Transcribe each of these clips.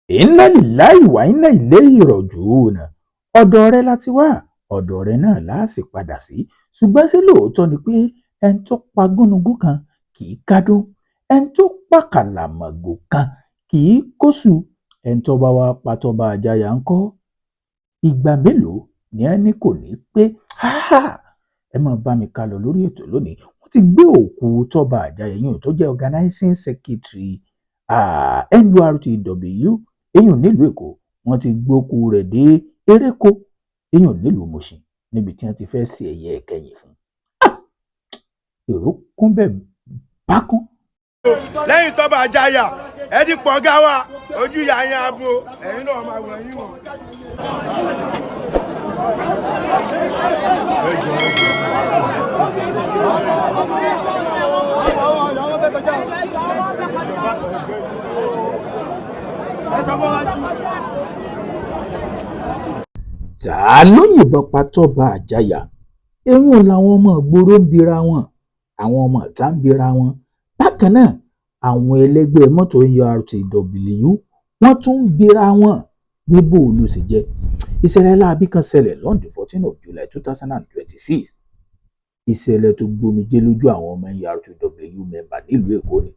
Inna lillahi wa inna ilayhi raji'un. Ọ̀dọ̀ rẹ láti wá, ọ̀dọ̀ rẹ náà la sì padà sí. Ṣùgbọ́n ṣé lóòótọ́ ni pé ẹni tó pa gúnugún kan kì í kádùn, ẹni tó pa kàlàmọ̀gbò kan kì í kóṣù, ẹni tó bá wá pa tọ́ba àjàyà ńkọ́? Ìgbà mélòó ni ẹni kò ní pé ẹ máa bá mi kálọ lórí ètò lónìí. Wọ́n ti gbé òkú tọ́ba àjàyà yìí tó jẹ́ organizing secretary NURTW èyàn nílùú Èkó. Wọ́n ti gbókú rẹ̀ dé Eréko èyàn nílùú Mùṣìn níbi tí wọ́n ti fẹ́ ṣe ẹ̀yẹ ìkẹyìn fún. Èrò kún bẹ́ẹ̀ bákún. Lẹ́yìn tọ́ba àjàyà ẹ ti pọ̀ gá wa ojú ìyá yẹn abo ẹ̀yin náà máa wọ̀ ẹ̀yìn wọ̀n. Ta ló yìnbọn pa tọ́ba àjàyà? Èèyàn làwọn ọmọ ìgboro ń bira wọn, àwọn ọmọ ìta ń bira wọn. Bákan náà àwọn ẹlẹgbẹ́ mọ́tò NURTW wọ́n tún ń bira wọn pé bó ló sì jẹ́. Ìṣẹ̀lẹ̀ láabi kan ṣẹlẹ̀ on the 14th of July 2026. Ìṣẹ̀lẹ̀ tó gbomijé lójú àwọn ọmọ NURTW mẹ́mbà nílùú Èkó ni.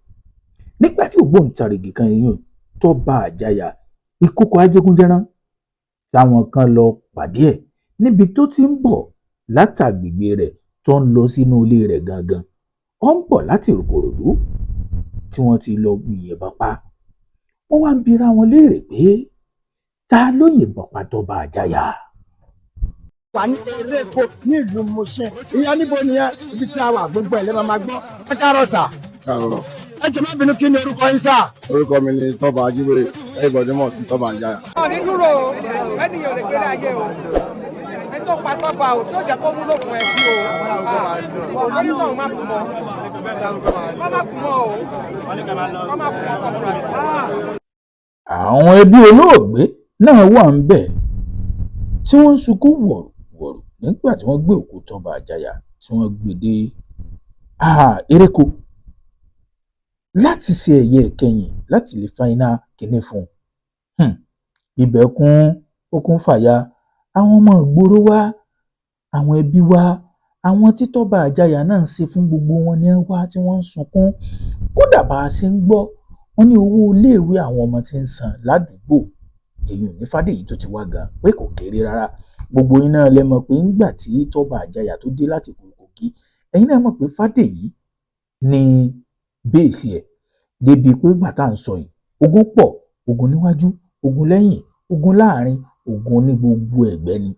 Nígbà tí ògbóǹtarìgì kan èèyàn tọ́ba àjàyà ìkókò ajégúnjẹrán táwọn kan lọ pàdé ẹ̀ níbi tó ti ń bọ̀ látàgbègbè rẹ̀ tó ń lọ sínú ilé rẹ̀ gangan. Ó ń bọ̀ láti Ìkòròdú tí wọ́n ti lọ yìnbọn pa. Wọ́n wá ń bira wọn léèrè pé ta ló yìnbọn pa tọ́ba àjàyà? Wà ní Eréko ní ìlú Mùṣìn. Ìyẹn níbo nìyẹn? Ibi tí a wà gbogbo ẹ̀ lè máa gbọ́. Ẹ káàárọ̀ sà. Káàárọ̀. Ẹ jẹ́ má bínú, kí ni orúkọ yín sà? Orúkọ mi ni Tọ́ba Ajíwèrè, everybody mọ̀ sí Tọ́ba Àjàyà. Ní dúró o, ẹni yóò lè gbé ayé o. Ẹ tó pa tọ́ba o, tí ó jẹ́ kó wúlò fún ẹbí o. Lórí náà má kú mọ́. Wọ́n má kú mọ́ o. Wọ́n má kú mọ́ kọ̀ọ̀kan sí. Àwọn ẹbí olóògbé náà wà ń bẹ̀ tí wọ́n ń sunkún wọ̀rọ̀wọ̀rọ̀ nígbà tí wọ́n gbé òkú tọ́ba àjàyà tí wọ́n gbé dé Eréko láti ṣe ẹ̀yẹ ìkẹyìn láti lè fa iná kìíní fún un. Ibẹ̀ kún fàya. Àwọn ọmọ ìgboro wá, àwọn ẹbí wá, àwọn tí tọ́ba àjàyà náà ń ṣe fún gbogbo wọn ní wá tí wọ́n ń sunkún. Kódà bá a ṣe ń gbọ́, wọ́n ní owó iléèwé àwọn ọmọ tí ń san ládùúgbò èyí ní Fádèyí tó ti wá gan pé kò kéré rárá. Gbogbo yín náà lẹ mọ̀ pé ńgbà tí tọ́ba àjàyà tó dé láti Kogi, ẹ̀yin náà mọ̀ pé Fádèyí ní bẹ́ẹ̀sì ẹ̀ débi pé gbà tá à ń sọ yìí ogun pọ̀, ogun níwájú, ogun lẹ́yìn, ogun láàrin, ogun ní gbogbo ẹ̀gbẹ́ ni.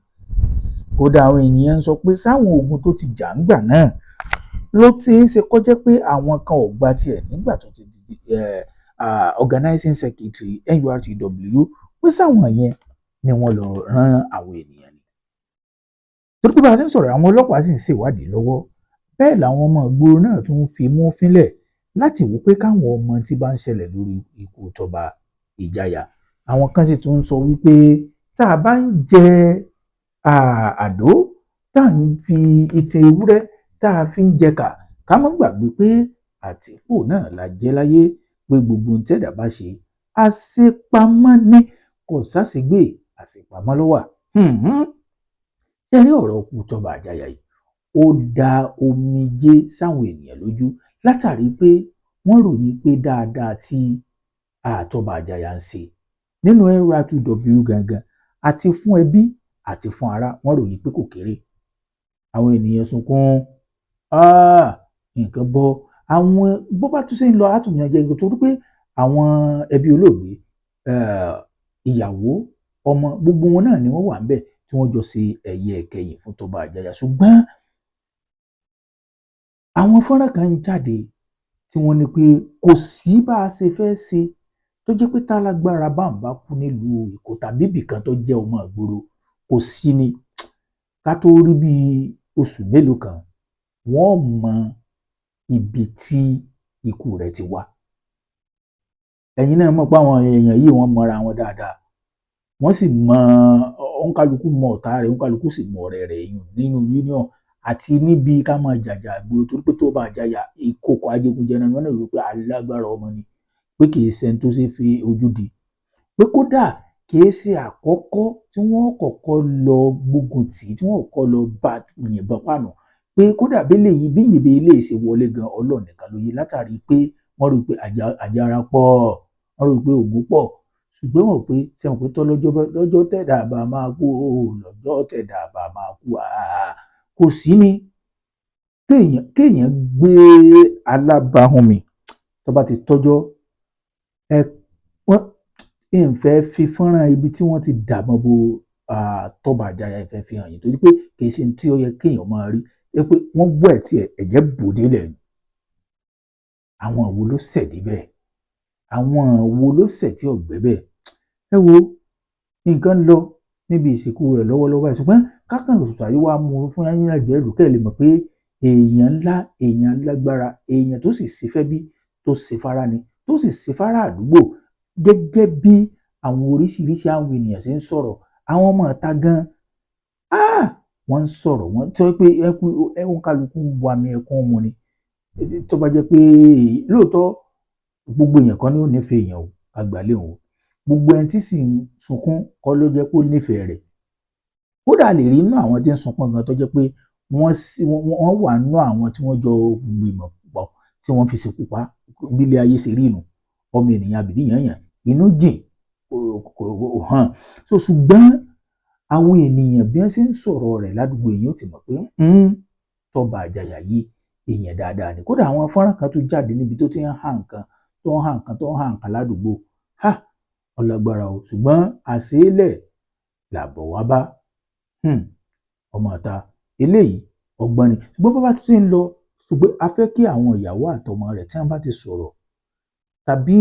Kódà àwọn ènìyàn ń sọ pé sáwọn ogun tó ti jà ńgbà náà ló ti ṣe kó jẹ́ pé àwọn kan ò gba tiẹ̀ nígbà tó ti di organizing secretary NURTW pé sáwọn yẹn ni wọ́n lọ rán àwọn ènìyàn ni. Torí pé bá a ṣe ń sọ̀rọ̀ àwọn ọlọ́pàá sì ń ṣèwádìí lọ́wọ́, bẹ́ẹ̀ làwọn ọmọ ìgboro náà tún fi mú fínlẹ̀ láti wò pé káwọn ọmọ tí bá ń ṣẹlẹ̀ lórí ikú tọ́ba ìjàyà. Àwọn kan sì tún ń sọ wípé tá a bá ń jẹ àdó tá à ń fi ìtẹ̀ ewúrẹ́ tá a fi ń jẹ̀kà, ká má gbàgbé pé àtìpó náà la jẹ́ láyé, pé gbogbo ohun tẹ́dà bá ṣe àṣepamọ́ ni, kò sáṣegbé, àṣepamọ́ ló wà. Ṣé rí ọ̀rọ̀ ikú tọ́ba àjàyà yìí ó da omijé sáwọn ènìyàn lójú látàrí pé wọ́n ròyìn pé dáadáa tí tọ́ba àjàyà ń ṣe nínú NURTW gangan àti fún ẹbí àti fún ará, wọ́n ròyìn pé kò kéré. Àwọn ènìyàn sunkún nǹkan bọ́ àwọn bó bá tún ṣe ń lọ àtúnyàn jẹ torí pé àwọn ẹbí olóògbé ìyàwó ọmọ gbogbo wọn náà ni wọ́n wà níbẹ̀ tí wọ́n jọ ṣe ẹ̀yẹ ìkẹyìn fún tọ́ba àjàyà. Ṣùgbọ́n àwọn fọ́nrán kan ń jáde tí wọ́n ní pé kò sí bá a ṣe fẹ́ ṣe tó jẹ́ pé tálágbára bá ń bá kú nílùú Èkó tàbí ibìkan tó jẹ́ ọmọ ìgboro kò sí ni ká tó rí bí oṣù mélòó kan wọ́n mọ ibi tí ikú rẹ̀ ti wá. ẹ̀yin náà mọ̀ pé àwọn èèyàn yìí wọ́n mọra wọn dáadáa, wọ́n sì mọ òǹkálukú mọ ọ̀tá rẹ̀, òǹkálukú sì mọ ọ̀rẹ́ rẹ̀ nínú union àti níbi ká máa jàjà gbòòrò, torí pé tó bá jàyà ìkòkò ajégunjẹrẹ wọn náà rò pé alágbára ọmọ ni, pé kì í ṣe ẹni tó ṣe fi ojú di, pé kódà kì í ṣe àkọ́kọ́ tí wọ́n kọ́kọ́ lọ gbógun tì í, tí wọ́n kọ́kọ́ lọ bá yìnbọn pànù, pé kódà bí ìyèbè ilé ìṣe wọlé gan Ọlọ́run nìkan ló yé, látàrí pé wọ́n rí i pé àjàrà pọ̀, wọ́n rí i pé ògùn pọ̀, ṣùgbọ́n wọ́n pé sẹ́wọ̀n pé lọ́jọ́ tẹ̀dá bá máa kú lọ́jọ́ tẹ̀dá bá máa kú kò sí ni kéèyàn gbé alábàáhùn mi tó bá ti tọ́jọ́ ń fẹ́ fi fọ́nrán ibi tí wọ́n ti dàbọn bo Toba Àjàyà ìfẹ́ fi hàn yín, torí pé kì í ṣe tí ó yẹ kéèyàn máa rí, pé wọ́n gbọ́ ẹ̀ tí ẹ̀jẹ̀ bòde lẹ̀, àwọn wo ló ṣẹ̀ débẹ̀, àwọn wo ló ṣẹ̀ tí ọ̀gbẹ́ bẹ́ẹ̀. Ẹ wo nǹkan lọ níbi ìsìnkú rẹ̀ lọ́wọ́lọ́wọ́, ṣùgbọ́n kákan ṣàyẹ̀wò wá mú un fún yín ẹgbẹ́ ìlú kẹ́ lè mọ̀ pé èèyàn ńlá, èèyàn lágbára, èèyàn tó sì ṣe fẹ́ bí, tó ṣe fara ni, tó sì ṣe fara àdúgbò, gẹ́gẹ́ bí àwọn oríṣiríṣi àwọn ènìyàn ṣe ń sọ̀rọ̀, àwọn ọmọ ìta gan wọ́n ń sọ̀rọ̀, wọ́n sọ pé ẹkún kálukú ń wa mi ẹkún mu ni, tó bá jẹ́ pé lóòótọ́ gbogbo èèyàn kan ní ò nífẹ̀ẹ́ èèyàn o, àgbàlẹ̀ òun, gbogbo ẹni tí sì ń sunkún kọ́ ló jẹ́ kó nífẹ̀ẹ́ rẹ̀, kódà lè rí inú àwọn tí ń sunkún gan tó jẹ́ pé wọ́n wà nínú àwọn tí wọ́n jọ gbìmọ̀ pọ̀ tí wọ́n fi ṣekú pa, bí ilé ayé ṣe rí inú ọmọ ènìyàn àbìdí yànyàn inú jìn kò hàn. So ṣùgbọ́n àwọn ènìyàn bí wọ́n ṣe ń sọ̀rọ̀ rẹ̀ ládùúgbò èèyàn ó ti mọ̀ pé Toba Àjàyà yìí èèyàn dáadáa ni, kódà àwọn fọ́nrán kan tó jáde níbi tó ti ń hàn nǹkan tó ń hàn nǹkan ládùúgbò ọlágbára o, ṣùgbọ́n àṣeélẹ̀ làbọ̀ wá bá ọmọ ìta eléyìí ọgbọ́n ni, ṣùgbọ́n bá bá ti ń lọ, ṣùgbọ́n a fẹ́ kí àwọn ìyàwó àtọmọ rẹ̀ tí wọ́n bá ti sọ̀rọ̀, tàbí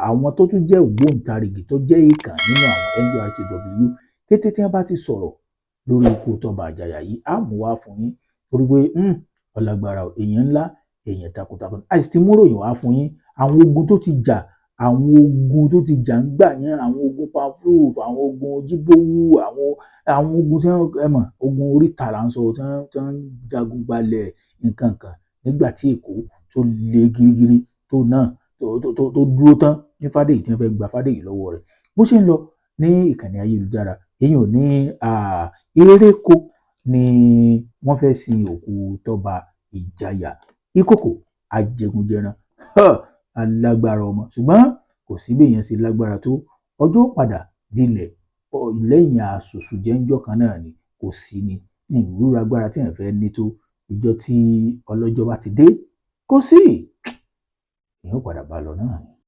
àwọn tó tún jẹ́ ògbóǹtarìgì tó jẹ́ ìkàn nínú àwọn NURTW, kété tí wọ́n bá ti sọ̀rọ̀ lórí ikú Toba Àjàyà yìí, á mú wá fún yín, torí pé ọlágbára èèyàn ńlá, èèyàn takuntakun, àìsí ti mú ròyìn wá fún yín, àwọn ogun tó ti jà, àwọn ogun tó ti jà ń gbà yẹn, àwọn ogun Pavlov, àwọn ogun Ojúgbówú, àwọn ogun tí wọ́n mọ̀, ogun oríta là ń sọ, tí wọ́n jagun gbalẹ̀ nǹkan kan nígbà tí Èkó tó le girigiri tó náà tó dúró tán ní Fádèyí tí wọ́n fẹ́ gba Fádèyí lọ́wọ́ rẹ̀. Bó ṣe ń lọ ní ìkànnì ayélujára, èyàn ò ní eréko ni wọ́n fẹ́ sin òkú Toba Ìjàyà, ìkòkò ajégunjẹran alágbára ọmọ, ṣùgbọ́n kò sí bí èèyàn ṣe lágbára tó, ọjọ́ padà dilẹ̀ lẹ́yìn àṣùṣù jẹ́ńjọ́ kan náà ni, kò sí ní ìwúrú agbára tí èèyàn fẹ́ ní tó ìjọ tí ọlọ́jọ́ bá ti dé, kò sí, èèyàn padà bá lọ náà ni.